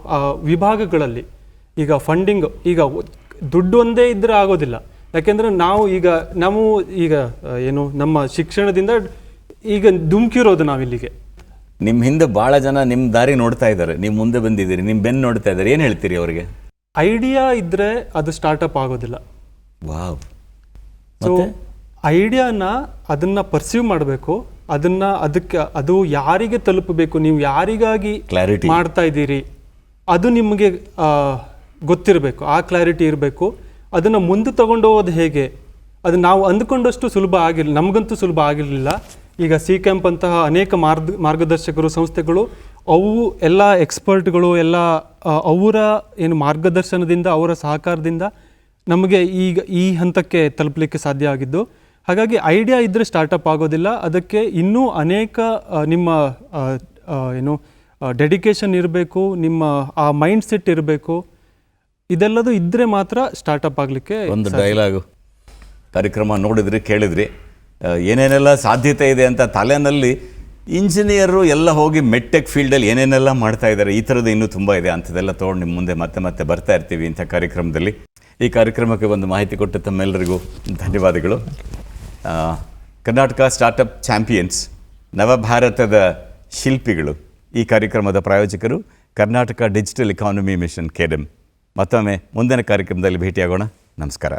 ವಿಭಾಗಗಳಲ್ಲಿ ಈಗ ಫಂಡಿಂಗ್, ಈಗ ದುಡ್ಡು ಒಂದೇ ಇದ್ರೆ ಆಗೋದಿಲ್ಲ. ಯಾಕೆಂದ್ರೆ ನಾವು ಈಗ ಏನು ನಮ್ಮ ಶಿಕ್ಷಣದಿಂದ ಈಗ ಧುಮುಕಿರೋದು ನಾವಿಲ್ಲಿಗೆ. ನಿಮ್ಮ ಹಿಂದೆ ಬಹಳ ಜನ ನಿಮ್ಮ ದಾರಿ ನೋಡ್ತಾ ಇದ್ದಾರೆ, ನೀವು ಮುಂದೆ ಬಂದಿದ್ದೀರಿ, ನಿಮ್ಮ ಬೆನ್ನು ನೋಡ್ತಾ ಇದ್ದಾರೆ. ಏನು ಹೇಳ್ತೀರಿ ಅವರಿಗೆ? ಐಡಿಯಾ ಇದ್ರೆ ಅದು ಸ್ಟಾರ್ಟಪ್ ಆಗೋದಿಲ್ಲ. ವಾವ್. ಸೊ ಐಡಿಯಾನ ಅದನ್ನ ಪರ್ಸೀವ್ ಮಾಡಬೇಕು, ಅದು ಯಾರಿಗೆ ತಲುಪಬೇಕು, ನೀವು ಯಾರಿಗಾಗಿ ಕ್ಲಾರಿಟಿ ಮಾಡ್ತಾ ಇದ್ದೀರಿ ಅದು ನಿಮಗೆ ಗೊತ್ತಿರಬೇಕು, ಆ ಕ್ಲಾರಿಟಿ ಇರಬೇಕು. ಅದನ್ನು ಮುಂದೆ ತಗೊಂಡು ಹೋಗೋದು ಹೇಗೆ, ಅದು ನಾವು ಅಂದ್ಕೊಂಡಷ್ಟು ಸುಲಭ ಆಗಿಲ್ಲ, ನಮಗಂತೂ ಸುಲಭ ಆಗಿರಲಿಲ್ಲ. ಈಗ ಸಿ ಕ್ಯಾಂಪ್ ಅಂತಹ ಅನೇಕ ಮಾರ್ಗದರ್ಶಕರು ಸಂಸ್ಥೆಗಳು, ಅವು ಎಲ್ಲ ಎಕ್ಸ್ಪರ್ಟ್ಗಳು ಎಲ್ಲ ಅವರ ಏನು ಮಾರ್ಗದರ್ಶನದಿಂದ ಅವರ ಸಹಕಾರದಿಂದ ನಮಗೆ ಈಗ ಈ ಹಂತಕ್ಕೆ ತಲುಪಲಿಕ್ಕೆ ಸಾಧ್ಯ ಆಗಿದ್ದು. ಹಾಗಾಗಿ ಐಡಿಯಾ ಇದ್ದರೆ ಸ್ಟಾರ್ಟಪ್ ಆಗೋದಿಲ್ಲ, ಅದಕ್ಕೆ ಇನ್ನೂ ಅನೇಕ ನಿಮ್ಮ ಏನು ಡೆಡಿಕೇಶನ್ ಇರಬೇಕು, ನಿಮ್ಮ ಆ ಮೈಂಡ್ ಸೆಟ್ ಇರಬೇಕು. ಇದೆಲ್ಲದು ಇದ್ದರೆ ಮಾತ್ರ ಸ್ಟಾರ್ಟಪ್ ಆಗಲಿಕ್ಕೆ. ಒಂದು ಡೈಲಾಗು ಕಾರ್ಯಕ್ರಮ ನೋಡಿದ್ರಿ, ಕೇಳಿದ್ರಿ, ಏನೇನೆಲ್ಲ ಸಾಧ್ಯತೆ ಇದೆ ಅಂತ ತಲೆನಲ್ಲಿ ಇಂಜಿನಿಯರು ಎಲ್ಲ ಹೋಗಿ ಮೆಟ್ಟೆಕ್ ಫೀಲ್ಡಲ್ಲಿ ಏನೇನೆಲ್ಲ ಮಾಡ್ತಾ ಇದ್ದಾರೆ, ಈ ಥರದ್ದು ಇನ್ನೂ ತುಂಬ ಇದೆ. ಅಂಥದ್ದೆಲ್ಲ ತೊಗೊಂಡು ನಿಮ್ಮ ಮುಂದೆ ಮತ್ತೆ ಬರ್ತಾ ಇರ್ತೀವಿ ಇಂಥ ಕಾರ್ಯಕ್ರಮದಲ್ಲಿ. ಈ ಕಾರ್ಯಕ್ರಮಕ್ಕೆ ಒಂದು ಮಾಹಿತಿ ಕೊಟ್ಟ ತಮ್ಮೆಲ್ಲರಿಗೂ ಧನ್ಯವಾದಗಳು. ಕರ್ನಾಟಕ ಸ್ಟಾರ್ಟಪ್ ಚಾಂಪಿಯನ್ಸ್, ನವಭಾರತದ ಶಿಲ್ಪಿಗಳು, ಈ ಕಾರ್ಯಕ್ರಮದ ಪ್ರಾಯೋಜಕರು ಕರ್ನಾಟಕ ಡಿಜಿಟಲ್ ಎಕಾನಮಿ ಮಿಷನ್ ಕೆಡಮ್. ಮತ್ತೊಮ್ಮೆ ಮುಂದಿನ ಕಾರ್ಯಕ್ರಮದಲ್ಲಿ ಭೇಟಿಯಾಗೋಣ. ನಮಸ್ಕಾರ.